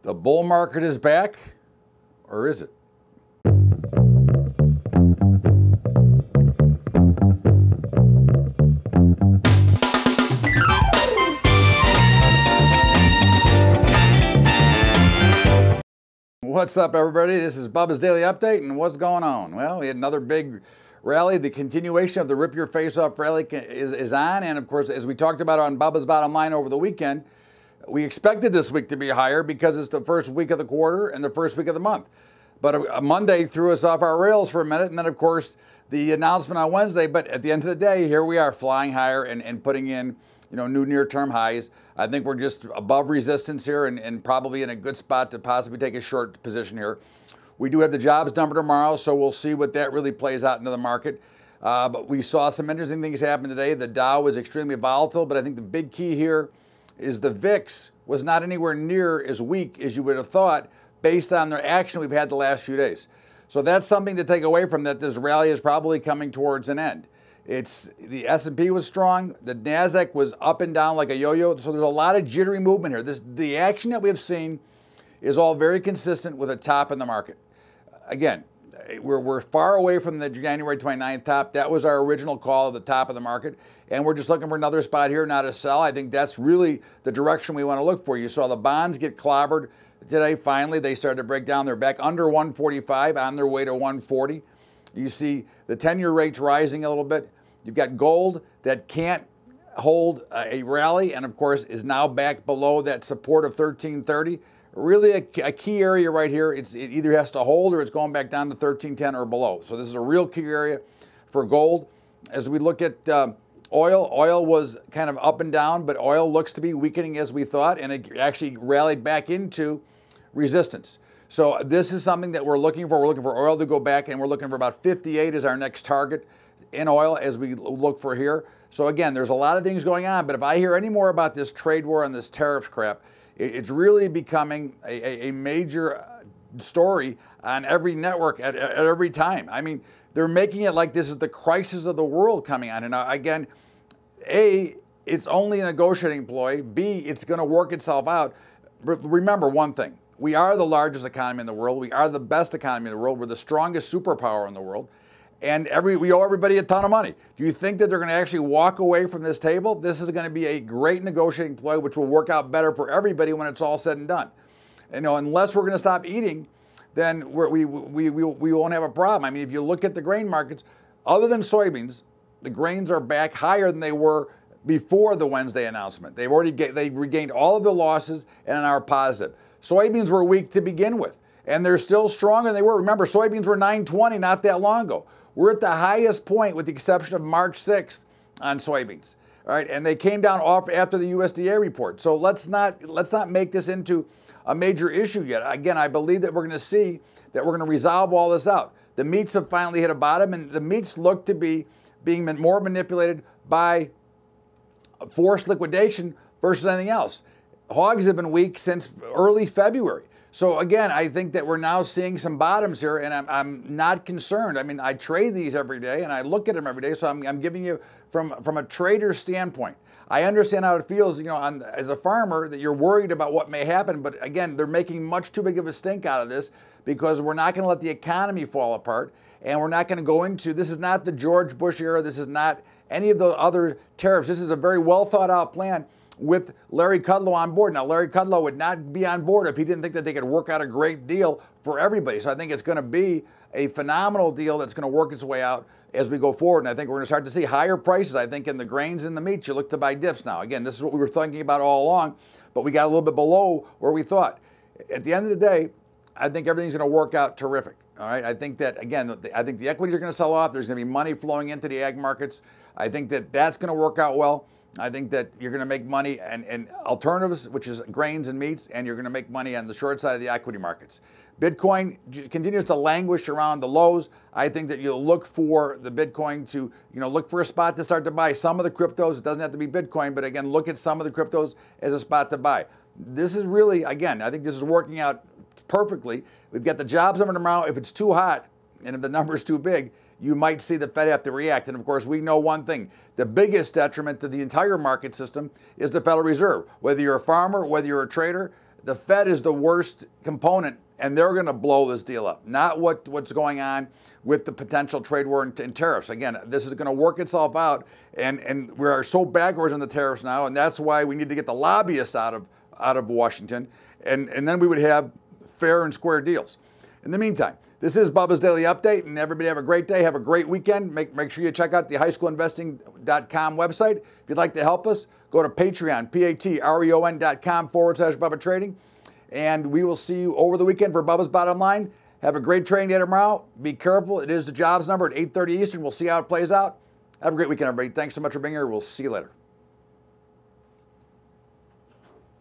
The bull market is back, or is it? What's up, everybody? This is Bubba's Daily Update, and what's going on? Well, we had another big rally. The continuation of the rip your face off rally is on, and of course, as we talked about on Bubba's Bottom Line over the weekend, we expected this week to be higher because it's the first week of the quarter and the first week of the month. But a Monday threw us off our rails for a minute, and then, of course, the announcement on Wednesday. But at the end of the day, here we are flying higher and putting in, new near-term highs. I think we're just above resistance here and probably in a good spot to possibly take a short position here. We do have the jobs number tomorrow, so we'll see what that really plays out into the market. But we saw some interesting things happen today. The Dow was extremely volatile, but I think the big key here is the VIX was not anywhere near as weak as you would have thought based on the action we've had the last few days. So that's something to take away from that. This rally is probably coming towards an end. The S&P was strong. The NASDAQ was up and down like a yo-yo. So there's a lot of jittery movement here. The action that we have seen is all very consistent with a top in the market. Again, we're far away from the January 29th top. That was our original call at the top of the market. And we're just looking for another spot here, not a sell. I think that's really the direction we want to look for. You saw the bonds get clobbered today. Finally, they started to break down. They're back under 145 on their way to 140. You see the 10-year rates rising a little bit. You've got gold that can't hold a rally and, of course, is now back below that support of 1330. Really a key area right here. It either has to hold or it's going back down to 1310 or below. So this is a real key area for gold. As we look at oil was kind of up and down, but oil looks to be weakening as we thought, and it actually rallied back into resistance. So this is something that we're looking for. We're looking for oil to go back, and we're looking for about 58 as our next target in oil as we look for here. So again, there's a lot of things going on, but if I hear any more about this trade war and this tariffs crap, it's really becoming a major story on every network at every time. I mean, they're making it like this is the crisis of the world coming on. And again, A, it's only a negotiating ploy. B, it's going to work itself out. But remember one thing. We are the largest economy in the world. We are the best economy in the world. We're the strongest superpower in the world. And we owe everybody a ton of money. Do you think that they're going to actually walk away from this table? This is going to be a great negotiating ploy, which will work out better for everybody when it's all said and done. Unless we're going to stop eating, then we won't have a problem. I mean, if you look at the grain markets, other than soybeans, the grains are back higher than they were before the Wednesday announcement. They regained all of the losses and are positive. Soybeans were weak to begin with, and they're still stronger than they were. Remember, soybeans were 920 not that long ago. We're at the highest point with the exception of March 6th on soybeans. All right, and they came down off after the USDA report. So let's not make this into a major issue yet. Again, I believe that we're going to see that we're going to resolve all this out. The meats have finally hit a bottom, and the meats look to be being more manipulated by forced liquidation versus anything else. Hogs have been weak since early February. So again, I think that we're now seeing some bottoms here, and I'm not concerned. I mean, I trade these every day, and I look at them every day, so I'm giving you from a trader's standpoint. I understand how it feels, as a farmer, that you're worried about what may happen, but again, they're making much too big of a stink out of this because we're not going to let the economy fall apart, and we're not going to go into, this is not the George Bush era, this is not any of the other tariffs. This is a very well thought out plan with Larry Kudlow on board. Now, Larry Kudlow would not be on board if he didn't think that they could work out a great deal for everybody. So I think it's going to be a phenomenal deal that's going to work its way out as we go forward. And I think we're going to start to see higher prices, I think, in the grains and the meats. You look to buy dips now. Again, this is what we were thinking about all along, but we got a little bit below where we thought. At the end of the day, I think everything's going to work out terrific. All right. I think that, again, I think the equities are going to sell off. There's going to be money flowing into the ag markets. I think that that's going to work out well. I think that you're going to make money and alternatives, which is grains and meats, and you're going to make money on the short side of the equity markets. Bitcoin continues to languish around the lows. I think that you'll look for the Bitcoin to, look for a spot to start to buy some of the cryptos. It doesn't have to be Bitcoin, but again, look at some of the cryptos as a spot to buy. This is really, again, I think this is working out perfectly. We've got the jobs number tomorrow. If it's too hot and if the number is too big, you might see the Fed have to react. And of course, we know one thing. The biggest detriment to the entire market system is the Federal Reserve. Whether you're a farmer, whether you're a trader, the Fed is the worst component, and they're going to blow this deal up, not what's going on with the potential trade war and tariffs. Again, this is going to work itself out, and we are so backwards on the tariffs now, and that's why we need to get the lobbyists out of Washington, and then we would have fair and square deals. In the meantime, this is Bubba's Daily Update, and everybody have a great day. Have a great weekend. Make sure you check out the highschoolinvesting.com website. If you'd like to help us, go to Patreon, patreon.com/Bubba Trading. And we will see you over the weekend for Bubba's Bottom Line. Have a great trading day tomorrow. Be careful. It is the jobs number at 8:30 Eastern. We'll see how it plays out. Have a great weekend, everybody. Thanks so much for being here. We'll see you later.